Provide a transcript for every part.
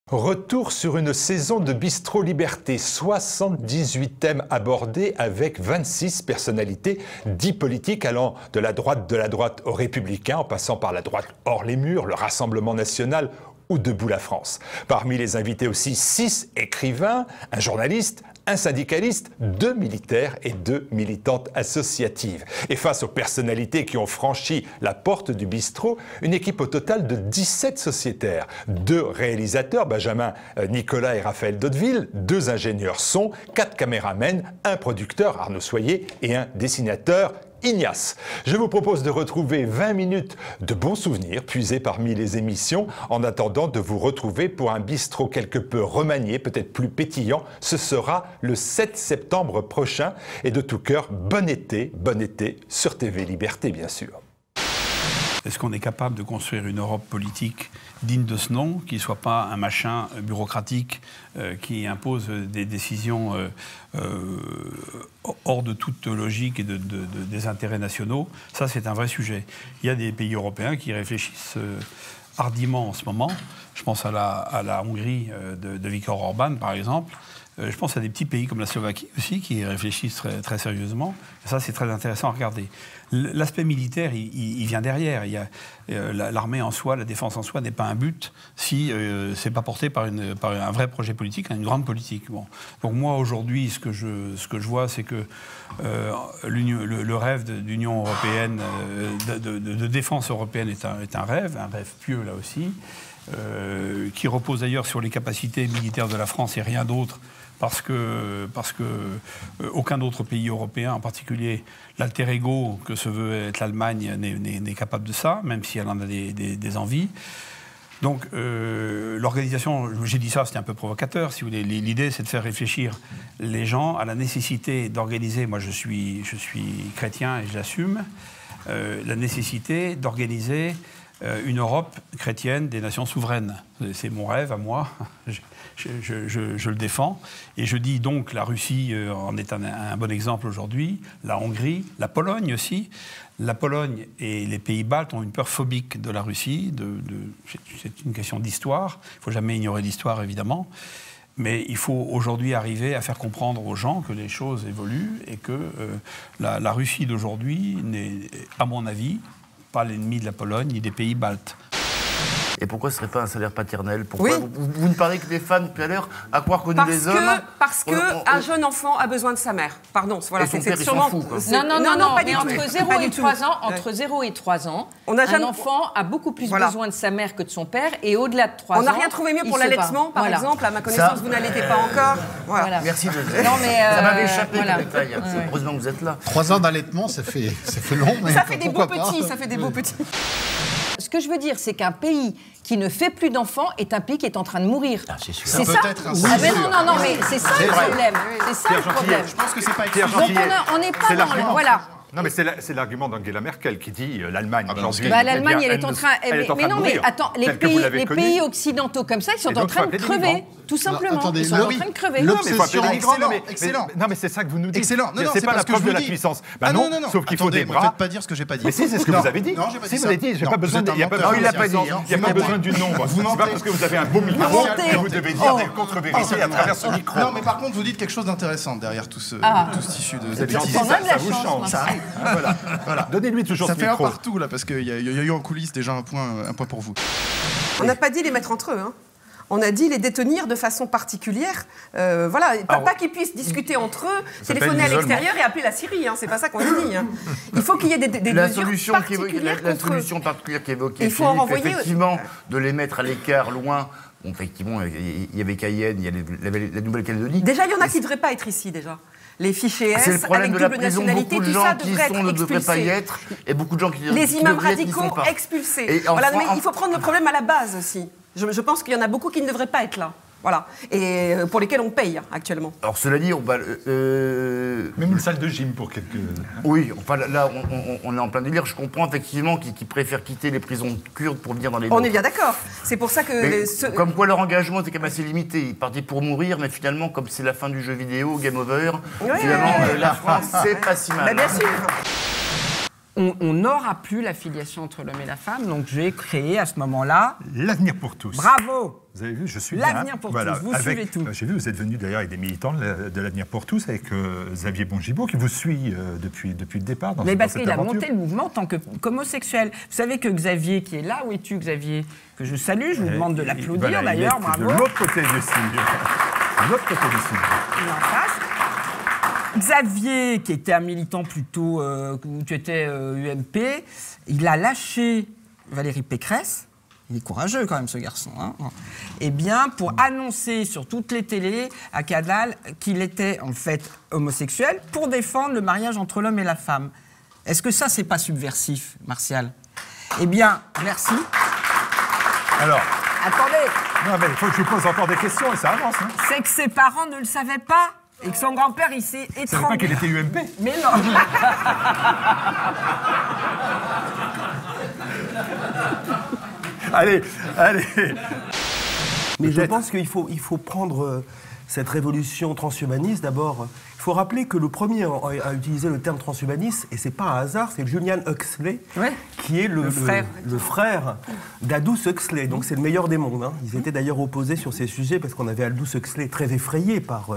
Retour sur une saison de Bistro Liberté, 78 thèmes abordés avec 26 personnalités, 10 politiques allant de la droite aux Républicains, en passant par la droite hors les murs, le Rassemblement national ou Debout la France. Parmi les invités aussi 6 écrivains, un journaliste, un syndicaliste, 2 militaires et 2 militantes associatives. Et face aux personnalités qui ont franchi la porte du bistrot, une équipe au total de 17 sociétaires, 2 réalisateurs, Benjamin Nicolas et Raphaël Daudeville, 2 ingénieurs son, 4 caméramens, un producteur, Arnaud Soyer, et un dessinateur, Ignace. Je vous propose de retrouver 20 minutes de bons souvenirs puisés parmi les émissions en attendant de vous retrouver pour un bistrot quelque peu remanié, peut-être plus pétillant. Ce sera le 7 septembre prochain et de tout cœur, bon été sur TV Liberté bien sûr. Est-ce qu'on est capable de construire une Europe politique digne de ce nom, qui ne soit pas un machin bureaucratique qui impose des décisions hors de toute logique et des intérêts nationaux? Ça, c'est un vrai sujet. Il y a des pays européens qui réfléchissent hardiment en ce moment. Je pense à la Hongrie de Viktor Orban, par exemple. Je pense à des petits pays comme la Slovaquie aussi qui réfléchissent très sérieusement. Et ça, c'est très intéressant à regarder. L'aspect militaire, il vient derrière. L'armée en soi, la défense en soi n'est pas un but si c'est pas porté par un vrai projet politique, une grande politique. Bon. Donc moi, aujourd'hui, ce que je vois, c'est que le rêve d'Union européenne, de défense européenne est un rêve pieux là aussi, qui repose d'ailleurs sur les capacités militaires de la France et rien d'autre. Parce que aucun autre pays européen, en particulier l'alter ego que se veut être l'Allemagne, n'est capable de ça, même si elle en a des envies. Donc l'organisation, j'ai dit ça, c'était un peu provocateur, si vous voulez. L'idée, c'est de faire réfléchir les gens à la nécessité d'organiser, moi je suis chrétien et je l'assume, la nécessité d'organiser une Europe chrétienne des nations souveraines. C'est mon rêve à moi. Je le défends. Et je dis donc la Russie en est un bon exemple aujourd'hui, la Hongrie, la Pologne aussi. La Pologne et les pays baltes ont une peur phobique de la Russie. C'est une question d'histoire. Il ne faut jamais ignorer l'histoire, évidemment. Mais il faut aujourd'hui arriver à faire comprendre aux gens que les choses évoluent et que la Russie d'aujourd'hui n'est, à mon avis, pas l'ennemi de la Pologne ni des pays baltes. Et pourquoi ce ne serait pas un salaire paternel? Pourquoi vous ne parlez que des femmes tout à l'heure, à croire que nous les hommes... Parce qu'un jeune enfant a besoin de sa mère. Pardon, voilà, c'est sûrement... Fout, non, pas du tout. Entre 0 et 3 ans, un enfant a beaucoup plus besoin de sa mère que de son père, et au-delà de 3 ans... On n'a rien trouvé mieux pour l'allaitement, par exemple. À ma connaissance, vous n'allaitez pas encore. Voilà. Merci de ça m'avait échappé le détail. Heureusement que vous êtes là. 3 ans d'allaitement, ça fait long, mais ça fait des beaux petits, ça fait des beaux petits. Ce que je veux dire, c'est qu'un pays qui ne fait plus d'enfants est un pays qui est en train de mourir. Ah, c'est sûr. C'est ça. Non, mais c'est ça le problème. C'est ça le problème. Je pense que c'est pas Donc on n'est pas dans... Voilà. Non, mais c'est l'argument d'Angela Merkel qui dit l'Allemagne aujourd'hui. L'Allemagne, elle est en train. Mais non, mais attends, les pays occidentaux comme ça, ils sont en train de crever, tout simplement. Ils sont en train de crever. Excellent. Non, mais c'est ça que vous nous dites. Excellent. C'est pas la preuve de la puissance. Non, sauf qu'il faut des bras. Ne faites pas dire ce que j'ai pas dit. Mais si, c'est ce que vous avez dit. Non, j'ai pas dit ça. Si, vous avez dit, j'ai pas besoin. Il n'y a pas besoin du nombre. C'est pas parce que vous avez un beau micro que vous devez dire des contre-vérités à travers ce micro. Non, mais par contre, vous dites quelque chose d'intéressant derrière tout ce tissu de... Ça vous change. Voilà. Donnez-lui toujours ce micro. Ça fait un partout, là, parce qu'il y a eu en coulisses déjà un point pour vous. On n'a pas dit les mettre entre eux, hein. On a dit les détenir de façon particulière. Voilà, pas qu'ils puissent discuter entre eux, téléphoner à l'extérieur et appeler la Syrie. Hein. C'est pas ça qu'on a dit. Hein. Il faut qu'il y ait des mesures particulières contre eux. La solution particulière qui est évoquée, il faut en renvoyer effectivement, de les mettre à l'écart, loin. Bon, effectivement, il y avait Cayenne, il y avait la Nouvelle-Calédonie. Déjà, il y en a qui ne devraient pas être ici, déjà. Les fichiers S, avec double nationalité, tout ça devrait être expulsé. Ne devraient pas y être, et beaucoup de gens qui les imams radicaux expulsés. Voilà, mais il faut prendre le problème à la base aussi. Je pense qu'il y en a beaucoup qui ne devraient pas être là. Voilà. Et pour lesquels on paye actuellement. Alors cela dit, même une salle de gym pour quelques... Oui, enfin là, on est en plein délire. Je comprends effectivement qu'ils préfèrent quitter les prisons kurdes pour venir dans les... On est bien d'accord. C'est pour ça que... Comme quoi leur engagement était quand même assez limité. Ils partaient pour mourir, mais finalement, comme c'est la fin du jeu vidéo, game over, finalement, la France, c'est pas si mal. Bien sûr. On n'aura plus la filiation entre l'homme et la femme, donc j'ai créé à ce moment-là... L'avenir pour tous. Bravo! Vous avez vu, je suis L'avenir pour tous, vous suivez tout. J'ai vu, vous êtes venu d'ailleurs avec des militants de l'avenir pour tous, avec Xavier Bongibaud, qui vous suit depuis le départ dans cette aventure. Mais parce qu'il a monté le mouvement en tant qu'homosexuel. Vous savez que Xavier, qui est là, où es-tu Xavier? Que je salue, je vous demande de l'applaudir d'ailleurs, bravo. De l'autre côté du ciel. De l'autre côté du ciel. Il est en face. Xavier, qui était un militant plutôt, où tu étais UMP, il a lâché Valérie Pécresse. Il est courageux quand même, ce garçon. Hein. Eh bien, pour annoncer sur toutes les télés à Canal qu'il était en fait homosexuel pour défendre le mariage entre l'homme et la femme. Est-ce que ça, c'est pas subversif, Martial? Eh bien, merci. Alors... Attendez. Non, mais il faut que je vous pose encore des questions et ça avance. Hein. C'est que ses parents ne le savaient pas. Et que son grand-père, il s'est étranglé. Vous savez pas qu'il était UMP? Mais non. Allez. Mais je pense qu'il faut prendre cette révolution transhumaniste. D'abord, il faut rappeler que le premier à utiliser le terme transhumaniste, et c'est pas un hasard, c'est Julian Huxley, qui est le frère d'Aldous Huxley. Donc c'est le meilleur des mondes. Hein. Ils étaient d'ailleurs opposés sur ces sujets parce qu'on avait Aldous Huxley très effrayé par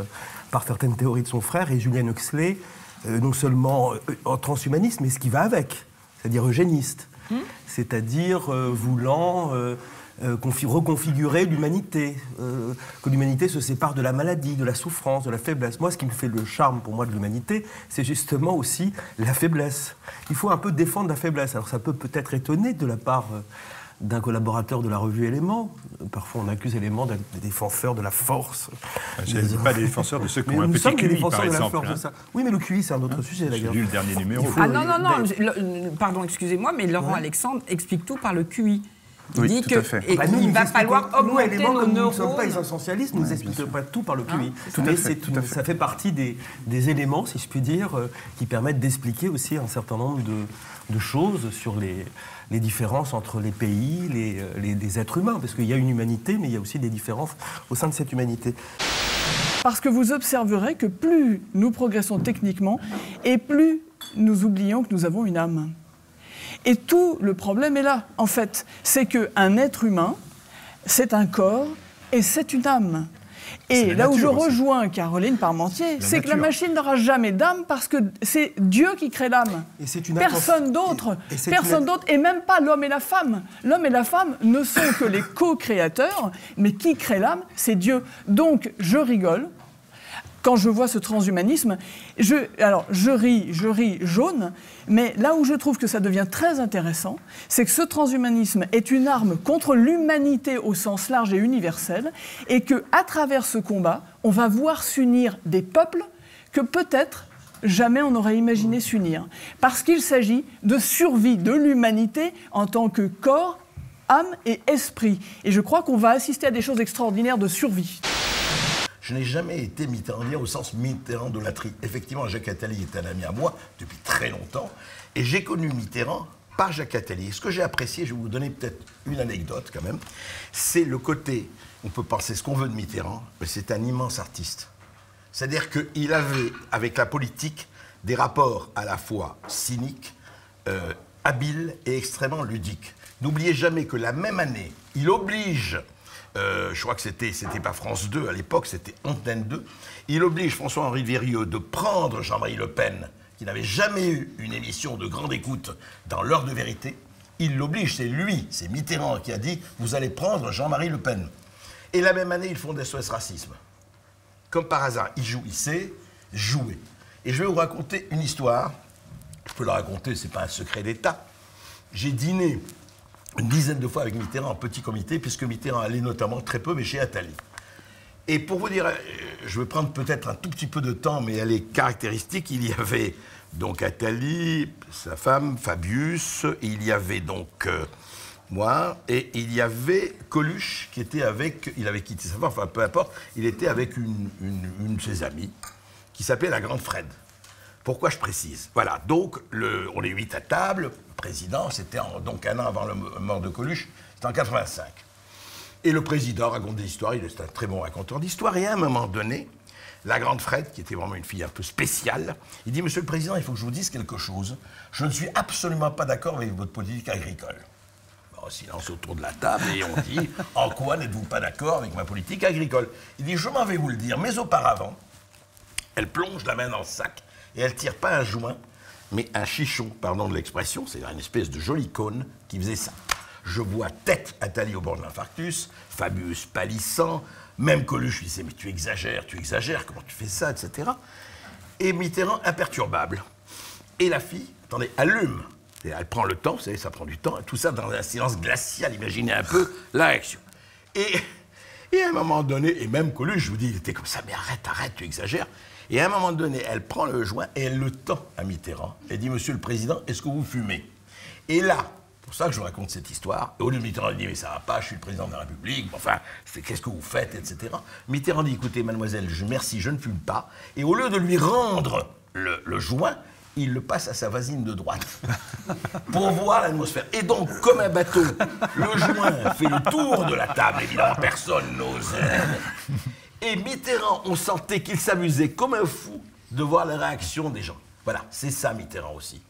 certaines théories de son frère, et Julian Huxley, non seulement transhumaniste, mais ce qui va avec, c'est-à-dire eugéniste. C'est-à-dire voulant reconfigurer l'humanité, que l'humanité se sépare de la maladie, de la souffrance, de la faiblesse. Moi, ce qui me fait le charme pour moi de l'humanité, c'est justement aussi la faiblesse. Il faut un peu défendre la faiblesse. Alors ça peut peut-être étonner de la part d'un collaborateur de la revue Éléments. Parfois, on accuse Éléments d'être des défenseurs de la force. Je ne dis pas des défenseurs de ceux qui ont un petit QI, par exemple. Oui, mais le QI, c'est un autre sujet, d'ailleurs. J'ai lu le dernier numéro. Non, pardon, excusez-moi, mais Laurent Alexandre explique tout par le QI. Il dit qu'il va falloir augmenter nos neurones. Nous ne sommes pas essentialistes, nous n'expliquons pas tout par le QI. Mais ça fait partie des éléments, si je puis dire, qui permettent d'expliquer aussi un certain nombre de choses sur les différences entre les pays, les êtres humains. Parce qu'il y a une humanité, mais il y a aussi des différences au sein de cette humanité. Parce que vous observerez que plus nous progressons techniquement, et plus nous oublions que nous avons une âme. Et tout le problème est là, en fait. C'est qu'un être humain, c'est un corps et c'est une âme. Et là où je rejoins Caroline Parmentier, c'est que la machine n'aura jamais d'âme parce que c'est Dieu qui crée l'âme. Personne d'autre. Et même pas l'homme et la femme. L'homme et la femme ne sont que les co-créateurs, mais qui crée l'âme, c'est Dieu. Donc, je rigole. Quand je vois ce transhumanisme, je ris jaune, mais là où je trouve que ça devient très intéressant, c'est que ce transhumanisme est une arme contre l'humanité au sens large et universel, et qu'à travers ce combat, on va voir s'unir des peuples que peut-être jamais on n'aurait imaginé s'unir. Parce qu'il s'agit de survie de l'humanité en tant que corps, âme et esprit. Et je crois qu'on va assister à des choses extraordinaires de survie. Je n'ai jamais été mitterrandien au sens mitterrandolâtrie. Effectivement, Jacques Attali est un ami à moi depuis très longtemps. Et j'ai connu Mitterrand par Jacques Attali. Ce que j'ai apprécié, je vais vous donner peut-être une anecdote quand même, c'est le côté, on peut penser ce qu'on veut de Mitterrand, mais c'est un immense artiste. C'est-à-dire qu'il avait, avec la politique, des rapports à la fois cyniques, habiles et extrêmement ludiques. N'oubliez jamais que la même année, il oblige... je crois que c'était pas France 2 à l'époque, c'était Antenne 2. Il oblige François-Henri Vérieux de prendre Jean-Marie Le Pen, qui n'avait jamais eu une émission de grande écoute dans l'heure de vérité. Il l'oblige, c'est lui, c'est Mitterrand qui a dit « Vous allez prendre Jean-Marie Le Pen ». Et la même année, ils font SOS Racisme. Comme par hasard, il sait jouer. Et je vais vous raconter une histoire. Je peux la raconter, c'est pas un secret d'État. J'ai dîné une dizaine de fois avec Mitterrand en petit comité, puisque Mitterrand allait notamment très peu, mais chez Attali. Et pour vous dire, je vais prendre peut-être un tout petit peu de temps, mais elle est caractéristique. Il y avait donc Attali, sa femme, Fabius, il y avait donc moi, et il y avait Coluche qui était avec... Il avait quitté sa femme, enfin peu importe, il était avec une de ses amies qui s'appelait la Grande Fred. Pourquoi je précise? Voilà, donc on est 8 à table, le président, c'était donc un an avant la mort de Coluche, c'était en 85. Et le président raconte des histoires, il est un très bon raconteur d'histoires, et à un moment donné, la Grande Fred, qui était vraiment une fille un peu spéciale, il dit « Monsieur le Président, il faut que je vous dise quelque chose. Je ne suis absolument pas d'accord avec votre politique agricole. » Bon, silence autour de la table, et on dit « En quoi n'êtes-vous pas d'accord avec ma politique agricole ?» Il dit « Je m'en vais vous le dire, mais auparavant, elle plonge la main dans le sac, et elle tire pas un joint, mais un chichon, pardon de l'expression, c'est une espèce de joli cône qui faisait ça. Je vois tête Attali au bord de l'infarctus, Fabius pâlissant, même Coluche lui disait « Mais tu exagères, comment tu fais ça, etc. » Et Mitterrand imperturbable. Et la fille, attendez, allume. Et elle prend le temps, vous savez, ça prend du temps, tout ça dans un silence glacial, imaginez un peu la réaction. Et à un moment donné, et même Coluche, je vous dis, il était comme ça, mais arrête, tu exagères. Et à un moment donné, elle prend le joint et elle le tend à Mitterrand. Elle dit « Monsieur le Président, est-ce que vous fumez ?» Et là, c'est pour ça que je vous raconte cette histoire. Et au lieu de Mitterrand, il dit « Mais ça va pas, je suis le président de la République, enfin, qu'est-ce que vous faites, etc. » Mitterrand dit « Écoutez, mademoiselle, merci, je ne fume pas. » Et au lieu de lui rendre le joint, il le passe à sa voisine de droite pour voir l'atmosphère. Et donc, comme un bateau, le joint fait le tour de la table. Évidemment, personne n'ose. Et Mitterrand, on sentait qu'il s'amusait comme un fou de voir la réaction des gens. Voilà, c'est ça Mitterrand aussi.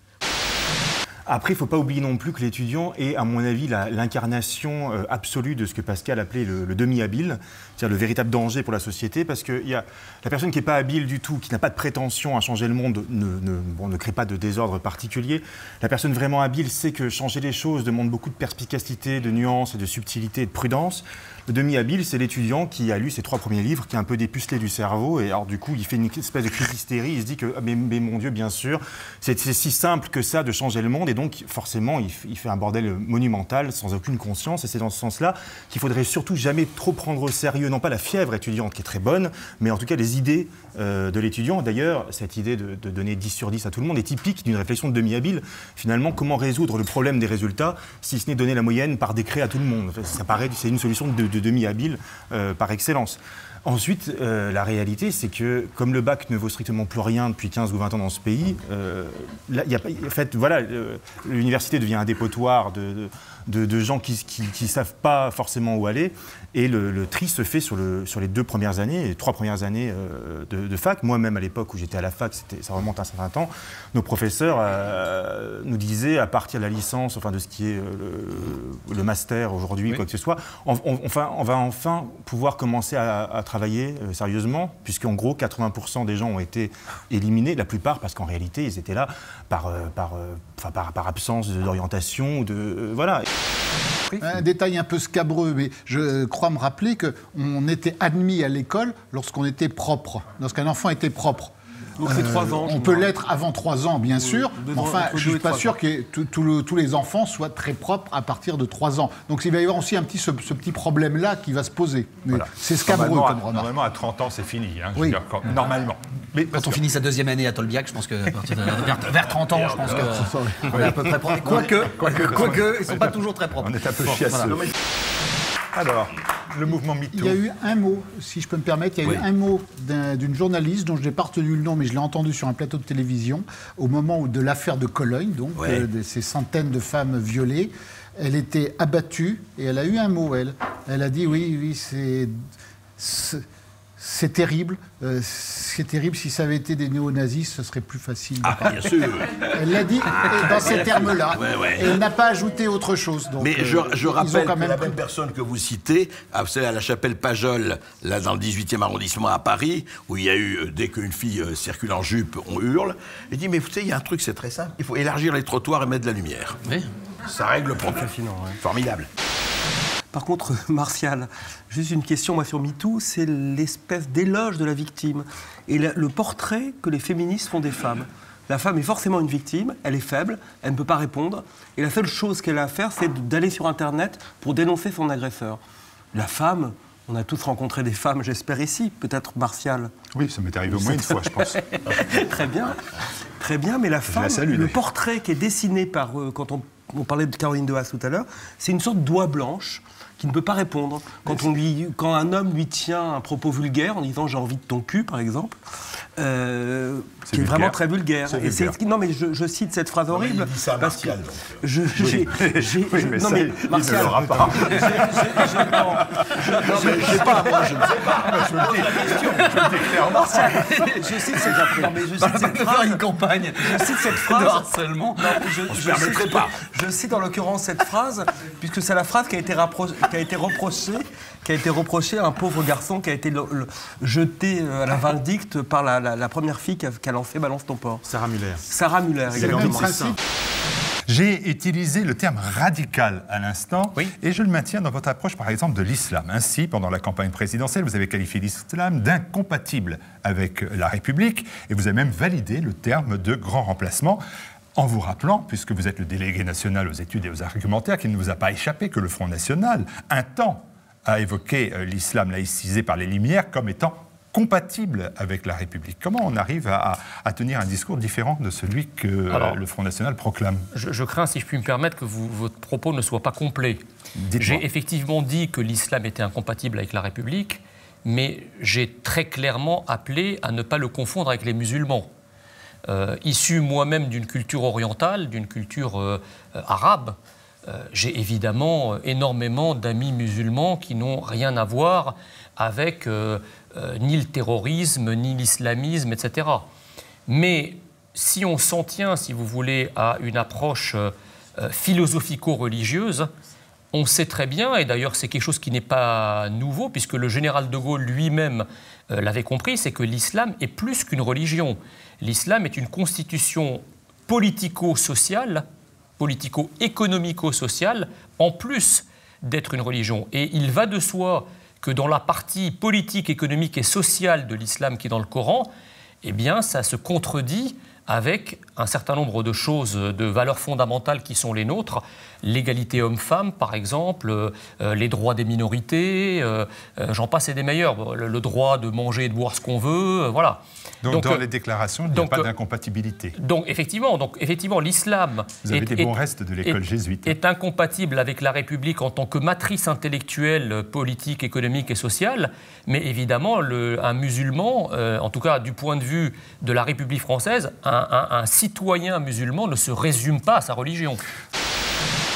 Après, il ne faut pas oublier non plus que l'étudiant est, à mon avis, l'incarnation absolue de ce que Pascal appelait le demi-habile, c'est-à-dire le véritable danger pour la société, parce que la personne qui n'est pas habile du tout, qui n'a pas de prétention à changer le monde, ne crée pas de désordre particulier. La personne vraiment habile sait que changer les choses demande beaucoup de perspicacité, de nuances, de subtilité et de prudence. Le demi-habile, c'est l'étudiant qui a lu ses 3 premiers livres, qui est un peu dépucelé du cerveau, et alors du coup, il fait une espèce de crise d'hystérie, il se dit que, mais mon Dieu, bien sûr, c'est si simple que ça de changer le monde, et donc forcément, il fait un bordel monumental, sans aucune conscience, et c'est dans ce sens-là qu'il faudrait surtout jamais trop prendre au sérieux, non pas la fièvre étudiante qui est très bonne, mais en tout cas les idées de l'étudiant. D'ailleurs, cette idée de donner 10 sur 10 à tout le monde est typique d'une réflexion de demi-habile. Finalement, comment résoudre le problème des résultats, si ce n'est donner la moyenne par décret à tout le monde? Ça paraît, c'est une solution de demi-habile par excellence. Ensuite, la réalité, c'est que comme le bac ne vaut strictement plus rien depuis 15 ou 20 ans dans ce pays, en fait, voilà, l'université devient un dépotoir de gens qui ne savent pas forcément où aller. Et le tri se fait sur les 2 premières années, les 3 premières années de fac. Moi-même, à l'époque où j'étais à la fac, ça remonte à un certain temps, nos professeurs nous disaient, à partir de la licence, enfin de ce qui est le master aujourd'hui, quoi que ce soit, on va enfin pouvoir commencer à travailler sérieusement, puisqu'en gros, 80% des gens ont été éliminés, la plupart parce qu'en réalité, ils étaient là par absence d'orientation, voilà. Un détail un peu scabreux, mais je crois me rappeler qu'on était admis à l'école lorsqu'on était propre, lorsqu'un enfant était propre. Donc c'est 3 ans. On peut l'être avant 3 ans, bien sûr, mais enfin, je ne suis pas sûr que tous les enfants soient très propres à partir de 3 ans. Donc il va y avoir aussi ce petit problème-là qui va se poser. Voilà. C'est scabreux comme remarque. Normalement, à 30 ans, c'est fini. Hein, oui. Normalement. Mais quand on finit sa 2e année à Tolbiac, je pense que vers 30 ans, je pense qu'on est à peu près propre. Quoique, ils ne sont pas toujours très propres. On est un peu chiasseux. Voilà. Alors, le mouvement MeToo. Il y a eu un mot, si je peux me permettre, il y a eu un mot d'une journaliste dont je n'ai pas retenu le nom, mais je l'ai entendu sur un plateau de télévision, au moment de l'affaire de Cologne, donc de ces centaines de femmes violées. Elle était abattue et elle a eu un mot, elle. Elle a dit oui, c'est terrible. C'est terrible. Si ça avait été des néo-nazis, ce serait plus facile. Ah, bien sûr. Elle l'a dit dans ces termes-là. Et elle n'a pas ajouté autre chose. Donc, mais je rappelle que la même personne que vous citez, à la chapelle Pajol, là dans le 18e arrondissement à Paris, où il y a eu, dès qu'une fille circule en jupe, on hurle. Elle dit, mais vous savez, il y a un truc, c'est très simple. Il faut élargir les trottoirs et mettre de la lumière. Oui. Ça règle le problème. Formidable. Par contre, Martial, juste une question moi, sur MeToo, c'est l'espèce d'éloge de la victime et le portrait que les féministes font des femmes. La femme est forcément une victime, elle est faible, elle ne peut pas répondre, et la seule chose qu'elle a à faire, c'est d'aller sur Internet pour dénoncer son agresseur. La femme, on a tous rencontré des femmes, j'espère ici, peut-être Martial. Oui, ça m'est arrivé au moins une fois, je pense. Très bien, mais la femme, le portrait qui est dessiné par, quand on on parlait de Caroline de Haas tout à l'heure, c'est une sorte d'oie blanche qui ne peut pas répondre. Quand un homme lui tient un propos vulgaire en disant « j'ai envie de ton cul », par exemple, qui est vraiment très vulgaire. Non, mais je cite cette phrase horrible. Il dit ça à Martial. Non, mais Martial. Il ne l'aura pas. Je sais pas, moi, je ne sais pas. Je me dis la question, je me dis clairement. Martial, je cite cette phrase. Une campagne. Je cite cette phrase. Seulement. Je ne permettrai pas. Je cite en l'occurrence cette phrase, puisque c'est la phrase qui a été reprochée à un pauvre garçon qui a été jeté à la vindicte par la première fille qui a lancé Balance ton porc. Sarah Muller. Sarah Muller, exactement. J'ai utilisé le terme radical à l'instant, et je le maintiens dans votre approche, par exemple, de l'islam. Ainsi, pendant la campagne présidentielle, vous avez qualifié l'islam d'incompatible avec la République, et vous avez même validé le terme de grand remplacement, en vous rappelant, puisque vous êtes le délégué national aux études et aux argumentaires, qu'il ne vous a pas échappé que le Front National, un temps, a évoqué l'islam laïcisé par les Lumières comme étant compatible avec la République. Comment on arrive à tenir un discours différent de celui que le Front National proclame? Je crains, si je puis me permettre, que votre propos ne soit pas complet. J'ai effectivement dit que l'islam était incompatible avec la République, mais j'ai très clairement appelé à ne pas le confondre avec les musulmans. Issu moi-même d'une culture orientale, d'une culture arabe, j'ai évidemment énormément d'amis musulmans qui n'ont rien à voir avec ni le terrorisme, ni l'islamisme, etc. Mais si on s'en tient, si vous voulez, à une approche philosophico-religieuse, on sait très bien, et d'ailleurs c'est quelque chose qui n'est pas nouveau, puisque le général de Gaulle lui-même l'avait compris, c'est que l'islam est plus qu'une religion. L'islam est une constitution politico-sociale, politico-économico-sociale, en plus d'être une religion. Et il va de soi que dans la partie politique, économique et sociale de l'islam qui est dans le Coran, eh bien, ça se contredit avec un certain nombre de choses, de valeurs fondamentales qui sont les nôtres, l'égalité homme-femme, par exemple, les droits des minorités, j'en passe et des meilleurs, le droit de manger et de boire ce qu'on veut, voilà. Donc dans les déclarations, il n'y a pas d'incompatibilité. Donc effectivement, l'islam est incompatible avec la République en tant que matrice intellectuelle, politique, économique et sociale, mais évidemment, un musulman, en tout cas du point de vue de la République française, un citoyen musulman ne se résume pas à sa religion.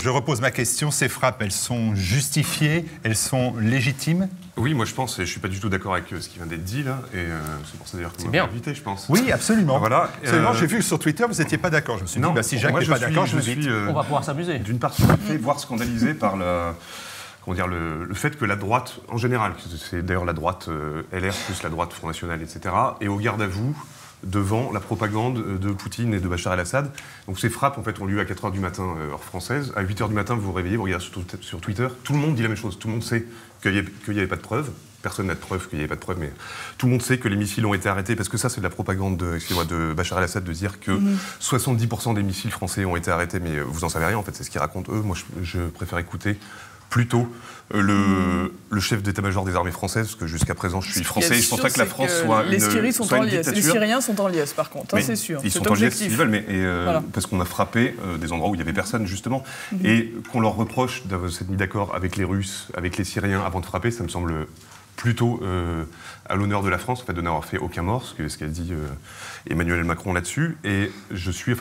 Je repose ma question, ces frappes, elles sont justifiées, elles sont légitimes? Oui, moi je pense, et je ne suis pas du tout d'accord avec ce qui vient d'être dit là, et c'est pour ça d'ailleurs que vous m'avez invité, je pense. Oui, absolument. Voilà, j'ai vu sur Twitter, vous n'étiez pas d'accord. Je me suis dit, si Jacques n'est pas d'accord, je suis. On va pouvoir s'amuser. D'une part, tout à fait, voire scandalisé par le fait que la droite, en général, c'est d'ailleurs la droite LR plus la droite Front National, etc., est au garde à vous devant la propagande de Poutine et de Bachar el-Assad. Donc ces frappes, en fait, ont lieu à 4h du matin, heure française. À 8h du matin, vous vous réveillez, vous regardez sur Twitter, tout le monde dit la même chose. Tout le monde sait qu'il n'y avait pas de preuves. Personne n'a de preuves qu'il n'y avait pas de preuves, mais tout le monde sait que les missiles ont été arrêtés, parce que ça, c'est de la propagande de Bachar el-Assad, de dire que 70% des missiles français ont été arrêtés, mais vous en savez rien, en fait, c'est ce qu'ils racontent eux. Moi, je préfère écouter plutôt le chef d'état-major des armées françaises, parce que jusqu'à présent, je suis français, et je pense pas que la France soit les Syriens sont en liesse, par contre, c'est sûr. Ils sont en liesse s'ils veulent, mais parce qu'on a frappé des endroits où il n'y avait personne, justement, et qu'on leur reproche d'avoir s'être mis d'accord avec les Russes, avec les Syriens avant de frapper, ça me semble plutôt à l'honneur de la France, en fait, de n'avoir fait aucun mort, ce qu'a dit Emmanuel Macron là-dessus. Et je suis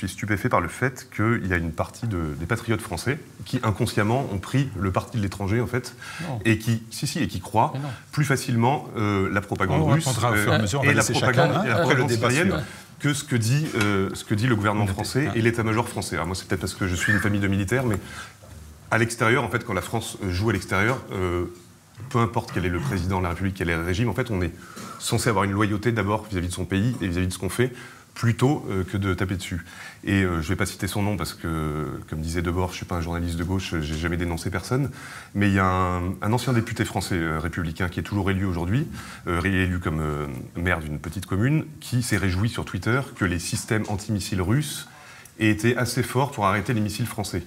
stupéfait par le fait qu'il y a une partie des patriotes français qui, inconsciemment, ont pris le parti de l'étranger, en fait, et qui croient plus facilement la propagande russe et la propagande syrienne que ce que dit le gouvernement français et l'état-major français. Alors moi, c'est peut-être parce que je suis une famille de militaires, mais à l'extérieur, en fait, quand la France joue à l'extérieur, peu importe quel est le président de la République, quel est le régime, en fait, on est censé avoir une loyauté d'abord vis-à-vis de son pays et vis-à-vis de ce qu'on fait, plutôt que de taper dessus. Et je ne vais pas citer son nom parce que, comme disait Debord, je ne suis pas un journaliste de gauche, je n'ai jamais dénoncé personne, mais il y a un ancien député français républicain qui est toujours élu aujourd'hui, réélu comme maire d'une petite commune, qui s'est réjoui sur Twitter que les systèmes antimissiles russes aient été assez forts pour arrêter les missiles français.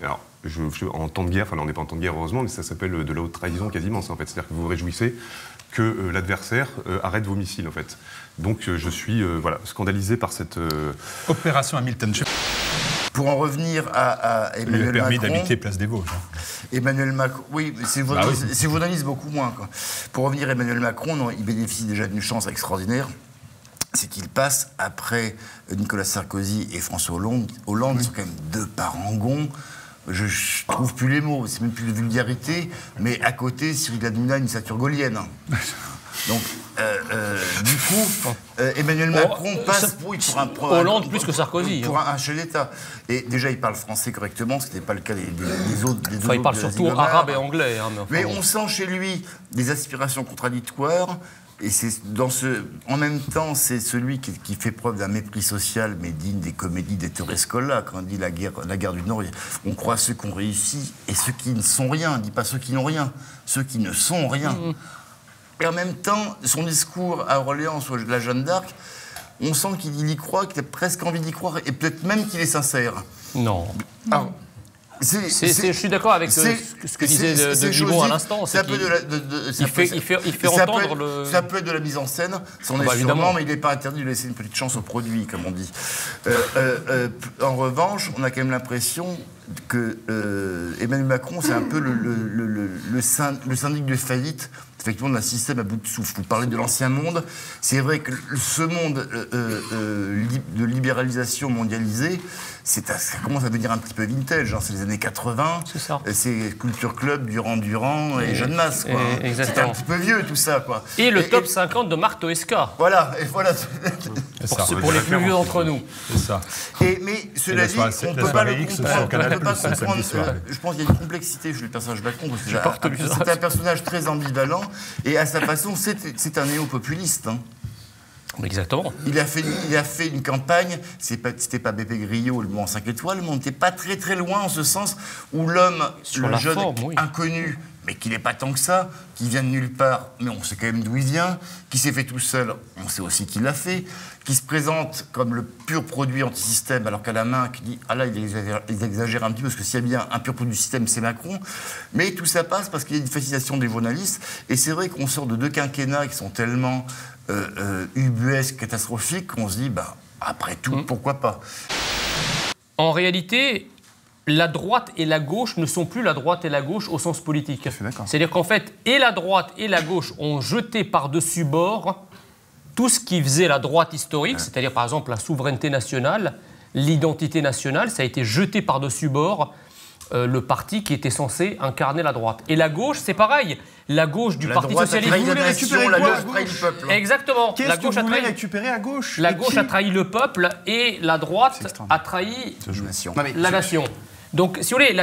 Alors, en temps de guerre, enfin là on n'est pas en temps de guerre heureusement, mais ça s'appelle de la haute trahison quasiment, ça, en fait. C'est-à-dire que vous vous réjouissez que l'adversaire arrête vos missiles, en fait. Donc je suis scandalisé par cette... Opération Hamilton. Pour en revenir à Emmanuel Macron... Il lui a permis d'habiter Place des Vosges. Emmanuel Macron... Oui, c'est vaudalise beaucoup moins. Quoi. Pour revenir à Emmanuel Macron, non, il bénéficie déjà d'une chance extraordinaire. C'est qu'il passe après Nicolas Sarkozy et François Hollande. Ils sont quand même deux parangons. Je trouve plus les mots, c'est même plus de vulgarité. Mais à côté, Cyril Hanouna, une stature gaulienne. Donc, du coup, Emmanuel Macron passe pour un Hollande plus que Sarkozy. Pour un chef d'État. Et déjà, il parle français correctement, ce qui n'était pas le cas des autres. Enfin, il parle surtout arabe et anglais. Hein, mais on sent chez lui des aspirations contradictoires. Et en même temps, c'est celui qui fait preuve d'un mépris social, mais digne des comédies d'Ettore Scola. Quand on dit la guerre du Nord, on croit ceux qui ont réussi et ceux qui ne sont rien. On ne dit pas ceux qui n'ont rien, ceux qui ne sont rien. Et en même temps, son discours à Orléans sur la Jeanne d'Arc, on sent qu'il y croit, qu'il a presque envie d'y croire, et peut-être même qu'il est sincère. Non. Alors, je suis d'accord avec ce que disait de Vivon à l'instant. C'est un peu il fait entendre le... Ça peut être de la mise en scène, c'en est sûrement, mais il n'est pas interdit de laisser une petite chance au produit, comme on dit. En revanche, on a quand même l'impression que Emmanuel Macron, c'est un peu le syndic de faillite, effectivement, d'un système à bout de souffle. Vous parlez de l'ancien monde. C'est vrai que ce monde de libéralisation mondialisée, ça commence à devenir un petit peu vintage. Hein. C'est les années 80. C'est ça. C'est Culture Club, Durand et Jeanne Masse. C'est un petit peu vieux, tout ça. Quoi. Et le top 50 de Marc Toesca. Voilà. Pour les plus vieux d'entre nous. C'est ça. Mais cela dit, on ne peut pas le comprendre. Je pense qu'il y a une complexité chez le personnage Macron. C'est un personnage très ambivalent. Et à sa façon, c'est un néo-populiste. Hein. Exactement. Il a fait une campagne, c'était pas Beppe Grillo, le mouvement 5 étoiles, mais on n'était pas très très loin en ce sens où l'homme, le jeune inconnu, mais qui n'est pas tant que ça, qui vient de nulle part, mais on sait quand même d'où il vient, qui s'est fait tout seul, on sait aussi qui l'a fait, qui se présente comme le pur produit anti-système, alors qu'à la main, qui dit « Ah là, il exagère un petit peu, parce que s'il y a bien un pur produit du système, c'est Macron ». Mais tout ça passe parce qu'il y a une fascination des journalistes, et c'est vrai qu'on sort de deux quinquennats qui sont tellement ubuesques, catastrophiques, qu'on se dit « Après tout, pourquoi pas ?» En réalité, la droite et la gauche ne sont plus la droite et la gauche au sens politique. C'est-à-dire qu'en fait, et la droite et la gauche ont jeté par-dessus bord tout ce qui faisait la droite historique, c'est-à-dire par exemple la souveraineté nationale, l'identité nationale, ça a été jeté par-dessus bord le parti qui était censé incarner la droite. Et la gauche, c'est pareil. La gauche du Parti socialiste. Vous voulez récupérer quoi à gauche ? Exactement. Qu'est-ce que vous voulez récupérer à gauche ? La gauche a trahi le peuple et la droite a trahi la nation. Donc, si vous voulez,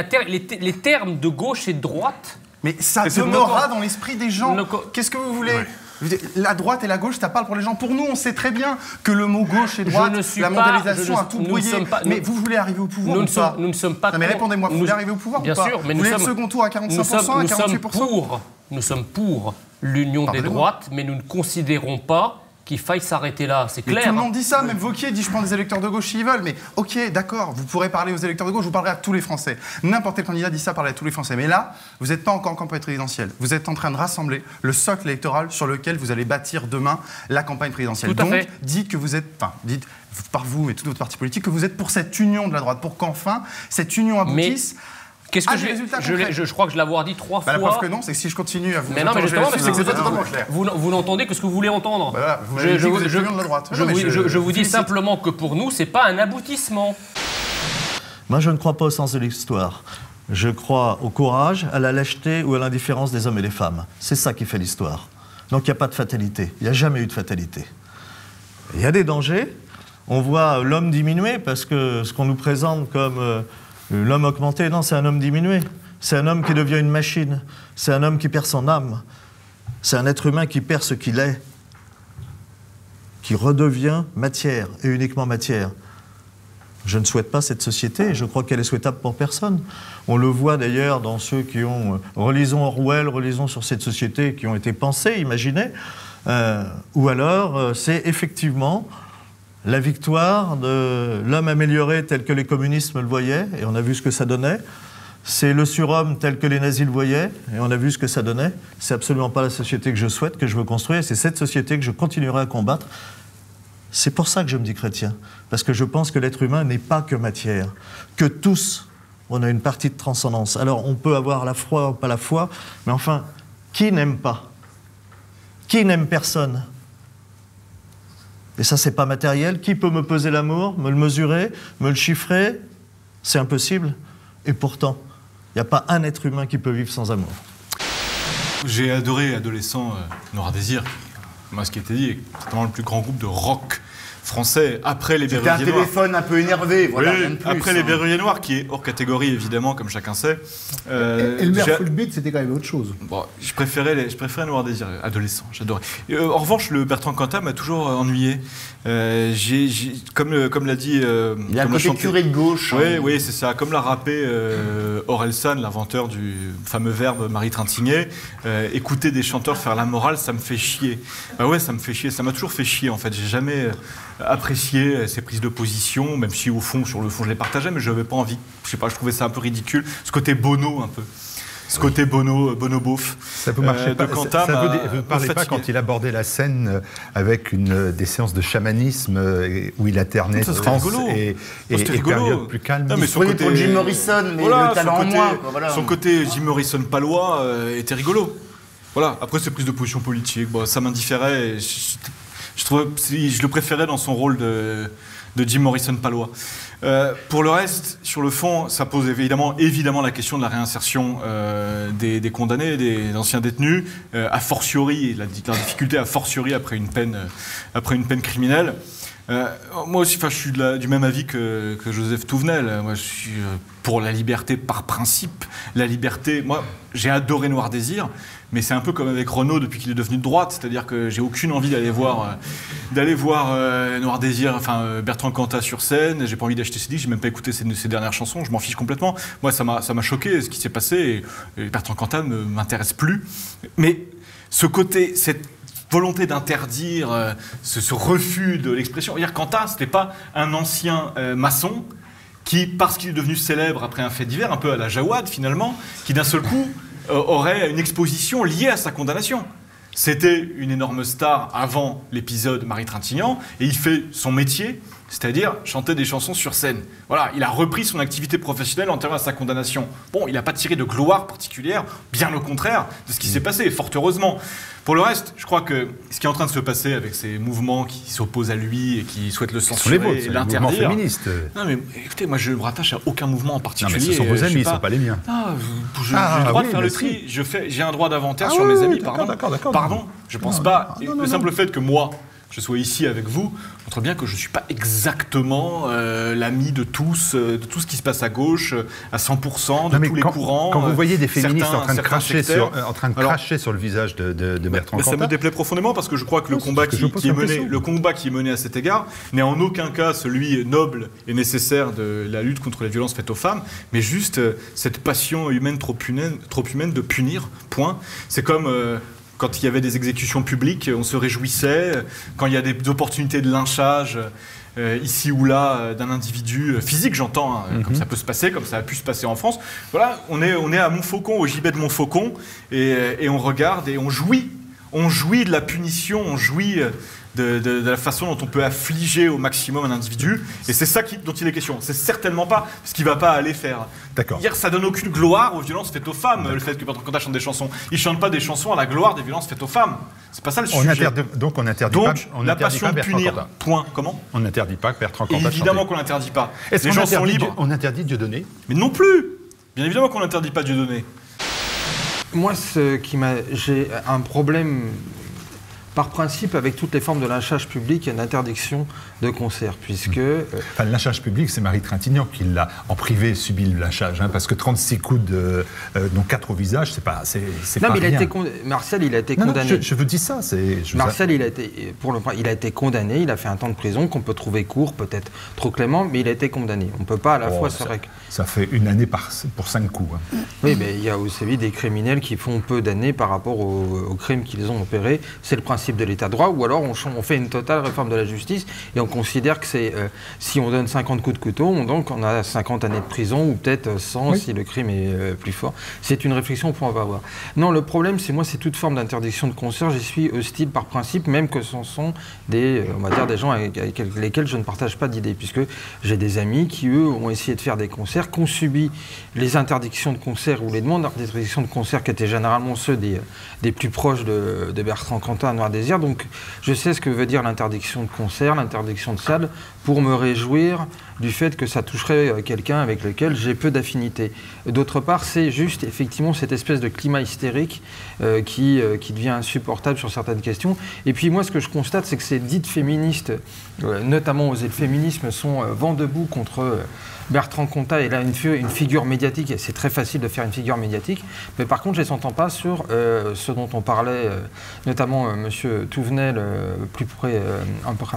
les termes de gauche et de droite... Mais ça demeurera dans l'esprit des gens. Qu'est-ce que vous voulez ? La droite et la gauche, ça parle pour les gens. Pour nous, on sait très bien que le mot gauche et droite, la mondialisation a tout brouillé. Mais vous voulez arriver au pouvoir ou pas ? Nous ne sommes pas... Non mais répondez-moi, vous voulez arriver au pouvoir ou pas ? Bien sûr, mais vous voulez le second tour à 45%, à 48% ? Nous sommes pour l'union des droites, mais nous ne considérons pas qu'il faille s'arrêter là, c'est clair. Tout le monde dit ça, même Wauquiez dit je prends des électeurs de gauche s'ils veulent, mais ok, d'accord, vous pourrez parler aux électeurs de gauche, vous parlerez à tous les Français. N'importe quel candidat dit ça, parler à tous les Français. Mais là, vous n'êtes pas encore en campagne présidentielle. Vous êtes en train de rassembler le socle électoral sur lequel vous allez bâtir demain la campagne présidentielle. Tout à fait. Donc, dites que vous êtes, dites par vous et tout votre parti politique, que vous êtes pour cette union de la droite, pour qu'enfin cette union aboutisse. Qu'est-ce que je crois que je l'ai avoir dit 3 fois. La preuve que non, c'est que si je continue à vous... Mais non, mais justement, c'est que c'est totalement clair. Vous n'entendez que ce que vous voulez entendre. Je vous dis simplement que pour nous, c'est pas un aboutissement. Moi, je ne crois pas au sens de l'histoire. Je crois au courage, à la lâcheté ou à l'indifférence des hommes et des femmes. C'est ça qui fait l'histoire. Donc il n'y a pas de fatalité. Il n'y a jamais eu de fatalité. Il y a des dangers. On voit l'homme diminuer parce que ce qu'on nous présente comme... l'homme augmenté, non, c'est un homme diminué. C'est un homme qui devient une machine. C'est un homme qui perd son âme. C'est un être humain qui perd ce qu'il est, qui redevient matière, et uniquement matière. Je ne souhaite pas cette société, et je crois qu'elle est souhaitable pour personne. On le voit d'ailleurs dans ceux qui ont... relisons Orwell, relisons sur cette société, qui ont été pensés, imaginés. Ou alors, c'est effectivement... la victoire de l'homme amélioré tel que les communistes le voyaient, et on a vu ce que ça donnait. C'est le surhomme tel que les nazis le voyaient, et on a vu ce que ça donnait. C'est absolument pas la société que je souhaite, que je veux construire, c'est cette société que je continuerai à combattre C'est pour ça que je me dis chrétien. Parce que je pense que l'être humain n'est pas que matière. Que tous, on a une partie de transcendance. Alors, on peut avoir la foi ou pas la foi, mais enfin, qui n'aime pas? Qui n'aime personne? Et ça, c'est pas matériel. Qui peut me peser l'amour, me le mesurer, me le chiffrer? C'est impossible. Et pourtant, il n'y a pas un être humain qui peut vivre sans amour. J'ai adoré, adolescent, Noir Désir. Moi, ce qui était dit, c'est vraiment le plus grand groupe de rock français après les Berruyers Noirs. C'était un téléphone un peu énervé, voilà, oui, rien de plus. Après les Berruyers Noirs, qui est hors catégorie, évidemment, comme chacun sait. Elmer Full Beat, c'était quand même autre chose. Bon, je préférais Noir Désir, adolescent, j'adorais. En revanche, le Bertrand Cantat m'a toujours ennuyé. Comme l'a dit... il y a un côté curé de gauche. Oui, oui, c'est ça. Comme l'a rappé Orelsan, l'inventeur du fameux verbe Marie Trintignant, écouter des chanteurs faire la morale, ça me fait chier. Bah ouais, ça me fait chier. Ça m'a toujours fait chier, en fait. J'ai jamais apprécié ces prises de position, même si au fond, sur le fond, je les partageais, mais je n'avais pas envie. Je sais pas, je trouvais ça un peu ridicule. Ce côté Bono, un peu. Ce côté Bono beauf. Ça vous marchait pas. Vous ne parlez pas quand il abordait la scène avec des séances de chamanisme où il alternait trans et période plus calme. Non, mais son côté pour Jim Morrison, mais voilà, le talent en moins. Voilà. Son côté Jim Morrison palois était rigolo. Voilà. Après, ces prises de position politique, bon, ça m'indifférait. Je le préférais dans son rôle de Jim Morrison palois. Pour le reste, sur le fond, ça pose évidemment la question de la réinsertion des condamnés, des anciens détenus, a fortiori, la difficulté a fortiori après une peine criminelle. Moi aussi, je suis du même avis que Joseph Touvenel. Moi, je suis pour la liberté par principe. La liberté, moi, j'ai adoré Noir Désir, mais c'est un peu comme avec Renaud depuis qu'il est devenu de droite, c'est-à-dire que j'ai aucune envie d'aller voir Noir Désir, enfin Bertrand Cantat sur scène. J'ai pas envie d'acheter ses disques, j'ai même pas écouté ses dernières chansons. Je m'en fiche complètement. Moi, ça m'a choqué ce qui s'est passé. Et Bertrand Cantat ne m'intéresse plus. Mais ce côté, cette volonté d'interdire, ce refus de l'expression. Hier, Cantat, c'était pas un ancien maçon qui, parce qu'il est devenu célèbre après un fait divers, un peu à la Jawad finalement, qui d'un seul coup aurait une exposition liée à sa condamnation. C'était une énorme star avant l'épisode Marie Trintignant, et il fait son métier, c'est-à-dire chanter des chansons sur scène. Voilà, il a repris son activité professionnelle antérieure à sa condamnation. Bon, il n'a pas tiré de gloire particulière, bien au contraire de ce qui s'est passé, fort heureusement. Pour le reste, je crois que ce qui est en train de se passer avec ces mouvements qui s'opposent à lui et qui souhaitent le censurer et l'interdire... mouvements féministes. Non mais écoutez, moi je ne me rattache à aucun mouvement en particulier. Non mais ce sont vos amis, ce ne sont pas les miens. J'ai le droit de faire le tri. J'ai un droit d'inventaire sur mes amis, pardon. Pardon, je ne pense pas. Le simple fait que moi, je sois ici avec vous, montre bien que je ne suis pas exactement l'ami de tous, de tout ce qui se passe à gauche, à 100%, de tous les courants. Quand vous voyez des féministes en train de cracher sur le visage de Bertrand Cantat... Ça me déplaît profondément parce que je crois que le combat qui est mené à cet égard n'est en aucun cas celui noble et nécessaire de la lutte contre les violences faites aux femmes, mais juste cette passion humaine trop humaine de punir, point. C'est comme... quand il y avait des exécutions publiques, on se réjouissait. Quand il y a des opportunités de lynchage, ici ou là, d'un individu physique, j'entends, comme ça peut se passer, comme ça a pu se passer en France. Voilà, on est à Montfaucon, au gibet de Montfaucon, et on regarde et on jouit. On jouit de la punition, on jouit de la façon dont on peut affliger au maximum un individu. Et c'est ça dont il est question. C'est certainement pas ce qu'il va pas aller faire. D'accord. Hier, ça donne aucune gloire aux violences faites aux femmes, le fait que Bertrand Cantat chante des chansons. Il chante pas des chansons à la gloire des violences faites aux femmes. C'est pas ça le sujet. Donc on interdit pas. La passion de punir. Point. Comment ? On n'interdit pas que Bertrand Cantat chante. Évidemment qu'on l'interdit pas. Les gens sont libres. On interdit Dieudonné ? Mais non plus. Bien évidemment qu'on n'interdit pas Dieudonné. Moi, j'ai un problème par principe avec toutes les formes de lynchage public et d'interdiction de concert, puisque... Enfin, le lynchage public, c'est Marie Trintignant qui l'a, en privé, subi le lynchage, parce que 36 coups, dont 4 au visage, c'est pas rien. Martial, il a été condamné. Non, je vous dis ça. Martial, il a été condamné, il a fait un temps de prison qu'on peut trouver court, peut-être trop clément, mais il a été condamné. On ne peut pas à la fois... Ça fait 1 année pour 5 coups. Oui, mais il y a aussi des criminels qui font peu d'années par rapport aux crimes qu'ils ont opérés. C'est le principe principe de l'état de droit, ou alors on fait une totale réforme de la justice et on considère que c'est si on donne 50 coups de couteau, on a 50 années de prison ou peut-être 100 si le crime est plus fort. C'est une réflexion qu'on va avoir. Non, le problème, c'est toute forme d'interdiction de concert, j'y suis hostile par principe, même que ce sont des gens avec lesquels je ne partage pas d'idées, puisque j'ai des amis qui, eux, ont essayé de faire des concerts, qui ont subi les interdictions de concert ou les demandes d'interdiction de concert qui étaient généralement ceux des plus proches de Bertrand Cantat à Noir Désir. Donc je sais ce que veut dire l'interdiction de concert, l'interdiction de salle, pour me réjouir du fait que ça toucherait quelqu'un avec lequel j'ai peu d'affinité. D'autre part, c'est juste effectivement cette espèce de climat hystérique qui devient insupportable sur certaines questions. Et puis moi, ce que je constate, c'est que ces dites féministes, notamment Oser le féminisme, sont vent debout contre Bertrand Cantat est là une figure médiatique, et c'est très facile de faire une figure médiatique, mais par contre je ne les entends pas sur ce dont on parlait, notamment M. Touvenel, plus près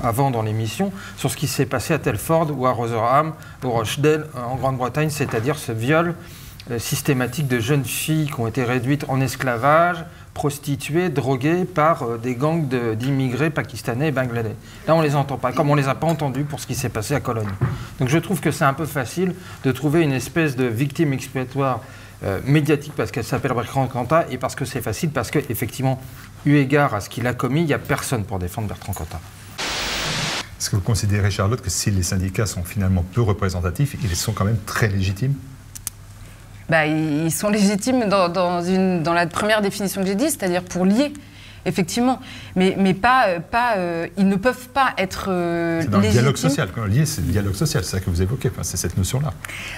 avant dans l'émission, sur ce qui s'est passé à Telford ou à Rotherham, au Rochdale, en Grande-Bretagne, c'est-à-dire ce viol systématique de jeunes filles qui ont été réduites en esclavage, prostituées, droguées par des gangs d'immigrés pakistanais et bangladais. Là, on ne les entend pas, comme on ne les a pas entendus pour ce qui s'est passé à Cologne. Donc je trouve que c'est un peu facile de trouver une espèce de victime expiatoire médiatique parce qu'elle s'appelle Bertrand Cantat et parce que c'est facile, parce qu'effectivement, eu égard à ce qu'il a commis, il n'y a personne pour défendre Bertrand Cantat. Est-ce que vous considérez, Charlotte, que si les syndicats sont finalement peu représentatifs, ils sont quand même très légitimes ? Ils sont légitimes dans la première définition que j'ai dit, c'est-à-dire pour lier, effectivement. Mais ils ne peuvent pas être c'est dans légitimes. Le dialogue social. Quand lié, c'est le dialogue social, c'est ça que vous évoquez, c'est cette notion-là.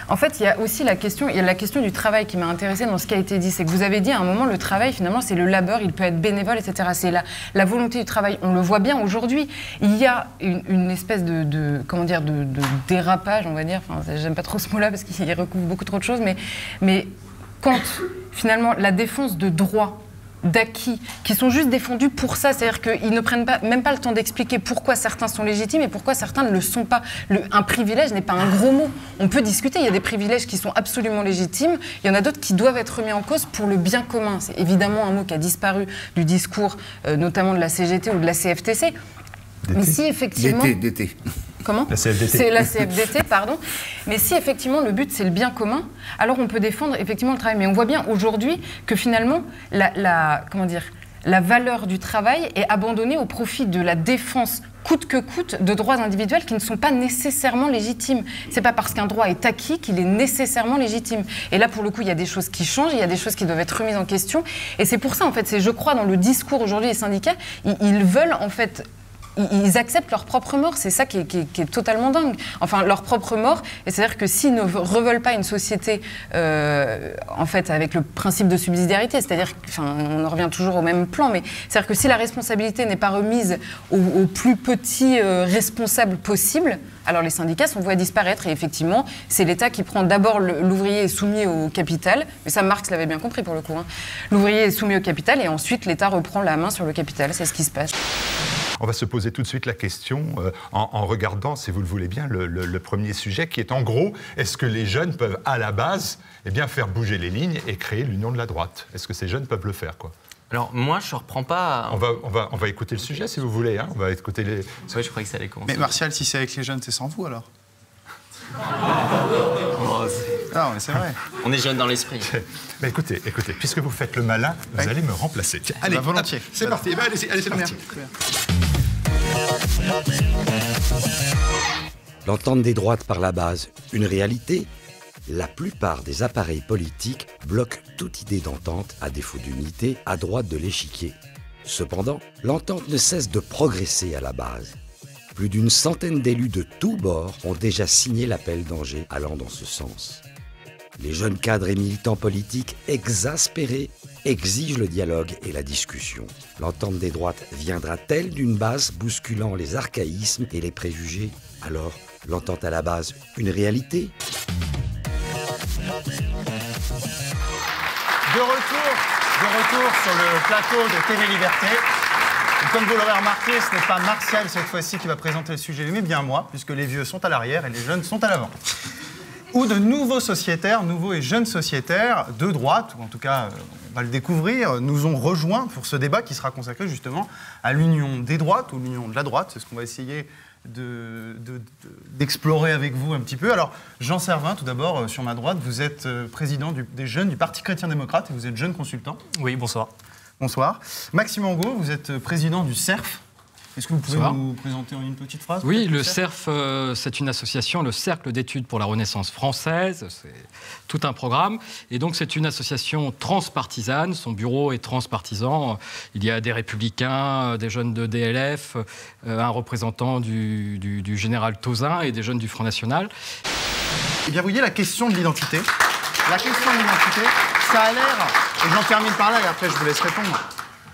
En fait, il y a aussi la question du travail qui m'a intéressée dans ce qui a été dit. C'est que vous avez dit à un moment, le travail, finalement, c'est le labeur, il peut être bénévole, etc. C'est la volonté du travail. On le voit bien aujourd'hui. Il y a une espèce de dérapage, on va dire. Enfin, j'aime pas trop ce mot-là parce qu'il recouvre beaucoup trop de choses. Mais quand, finalement, la défense de droits, d'acquis, qui sont juste défendus pour ça, c'est-à-dire qu'ils ne prennent même pas le temps d'expliquer pourquoi certains sont légitimes et pourquoi certains ne le sont pas. Un privilège n'est pas un gros mot. On peut discuter, il y a des privilèges qui sont absolument légitimes, il y en a d'autres qui doivent être remis en cause pour le bien commun. C'est évidemment un mot qui a disparu du discours, notamment de la CGT ou de la CFTC. Mais si effectivement... D'été. Comment ? La CFDT. C'est la CFDT, pardon. Mais si effectivement le but c'est le bien commun, alors on peut défendre effectivement le travail. Mais on voit bien aujourd'hui que finalement la valeur du travail est abandonnée au profit de la défense coûte que coûte de droits individuels qui ne sont pas nécessairement légitimes. C'est pas parce qu'un droit est acquis qu'il est nécessairement légitime. Et là, pour le coup, il y a des choses qui changent, il y a des choses qui doivent être remises en question. Et c'est pour ça, en fait, je crois, dans le discours aujourd'hui des syndicats, ils veulent, en fait... Ils acceptent leur propre mort, c'est ça qui est totalement dingue. Enfin, leur propre mort, et c'est-à-dire que s'ils ne reveulent pas une société, en fait, avec le principe de subsidiarité, c'est-à-dire, on en revient toujours au même plan, mais c'est-à-dire que si la responsabilité n'est pas remise aux plus petits responsables possibles, alors les syndicats sont voués à disparaître. Et effectivement, c'est l'État qui prend d'abord l'ouvrier est soumis au capital, mais ça Marx l'avait bien compris pour le coup. L'ouvrier est soumis au capital et ensuite l'État reprend la main sur le capital, c'est ce qui se passe. On va se poser tout de suite la question en regardant, si vous le voulez bien, le premier sujet qui est en gros, est-ce que les jeunes peuvent à la base faire bouger les lignes et créer l'union de la droite ? Est-ce que ces jeunes peuvent le faire, quoi ? Alors moi, je ne reprends pas... On va écouter le sujet, si vous voulez. On va écouter les... Oui, je croyais que ça allait commencer. Mais Martial, si c'est avec les jeunes, c'est sans vous, alors ? Non, mais c'est vrai. On est jeunes dans l'esprit. Mais écoutez, puisque vous faites le malin, vous allez me remplacer. Tiens, allez, volontiers. C'est parti. Allez, c'est parti. L'entente des droites par la base, une réalité ? La plupart des appareils politiques bloquent toute idée d'entente, à défaut d'unité, à droite de l'échiquier. Cependant, l'entente ne cesse de progresser à la base. Plus d'une centaine d'élus de tous bords ont déjà signé l'appel d'Angers allant dans ce sens. Les jeunes cadres et militants politiques, exaspérés, exigent le dialogue et la discussion. L'entente des droites viendra-t-elle d'une base bousculant les archaïsmes et les préjugés ? Alors, l'entente à la base, une réalité ? De retour sur le plateau de TV Liberté. Et comme vous l'aurez remarqué, ce n'est pas Martial cette fois-ci qui va présenter le sujet, mais bien moi, puisque les vieux sont à l'arrière et les jeunes sont à l'avant. où de nouveaux sociétaires, nouveaux et jeunes sociétaires de droite, ou en tout cas, on va le découvrir, nous ont rejoints pour ce débat qui sera consacré justement à l'union des droites ou l'union de la droite. C'est ce qu'on va essayer d'explorer avec vous un petit peu. Alors, Jean Servin, tout d'abord, sur ma droite, vous êtes président des jeunes du Parti chrétien-démocrate et vous êtes jeune consultant. Oui, bonsoir. Bonsoir. Maxime Angot, vous êtes président du CERF. Est-ce que vous pouvez nous présenter en une petite phrase? Oui, le CERF, c'est une association, le Cercle d'études pour la Renaissance française. C'est tout un programme. Et donc, c'est une association transpartisane. Son bureau est transpartisan. Il y a des républicains, des jeunes de DLF, un représentant du général Tauzin et des jeunes du Front National. Eh bien, vous voyez, la question de l'identité. La question de l'identité, ça a l'air, et j'en termine par là et après je vous laisse répondre.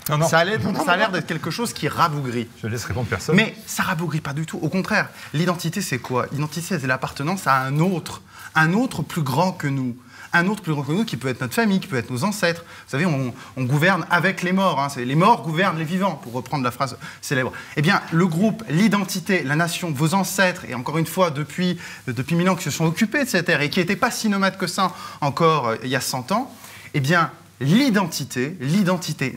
Non. Ça a l'air d'être quelque chose qui rabougrit. Je laisse répondre personne. Mais ça rabougrit pas du tout. Au contraire, l'identité, c'est quoi? L'identité, c'est l'appartenance à un autre plus grand que nous. Un autre plus grand que nous qui peut être notre famille, qui peut être nos ancêtres. Vous savez, on gouverne avec les morts. Hein. Les morts gouvernent les vivants, pour reprendre la phrase célèbre. Eh bien, le groupe, l'identité, la nation, vos ancêtres, et encore une fois, depuis 1000 ans qui se sont occupés de cette terre et qui n'étaient pas si nomades que ça encore il y a 100 ans, eh bien, l'identité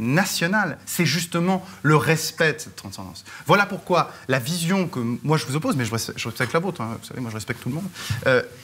nationale, c'est justement le respect de cette transcendance. Voilà pourquoi la vision que moi je vous oppose, mais je respecte la vôtre, hein, vous savez, moi je respecte tout le monde,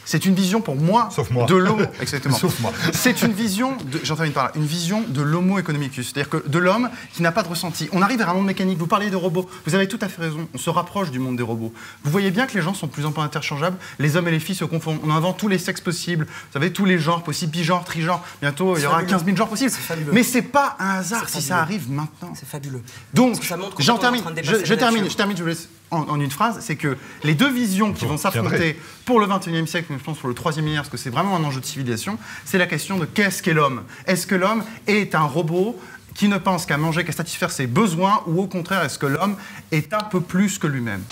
c'est une vision pour moi, de l'homo, exactement. Sauf moi. C'est une vision, j'en termine par là, une vision de l'homo economicus, c'est-à-dire que de l'homme qui n'a pas de ressenti. On arrive vers un monde mécanique, vous parlez de robots, vous avez tout à fait raison, on se rapproche du monde des robots. Vous voyez bien que les gens sont de plus en plus interchangeables, les hommes et les filles se confondent, on invente tous les sexes possibles, vous savez, tous les genres possibles, bigenres, trigenres, bientôt il y aura 15 000 genres possible. Mais c'est pas un hasard si ça arrive maintenant. C'est fabuleux. Donc, j'en termine, je termine, je vous laisse en une phrase, c'est que les deux visions qui vont s'affronter pour le XXIe siècle, mais je pense pour le troisième millénaire, parce que c'est vraiment un enjeu de civilisation, c'est la question de qu'est-ce qu'est l'homme? Est-ce que l'homme est un robot qui ne pense qu'à manger, qu'à satisfaire ses besoins, ou au contraire, est-ce que l'homme est un peu plus que lui-même?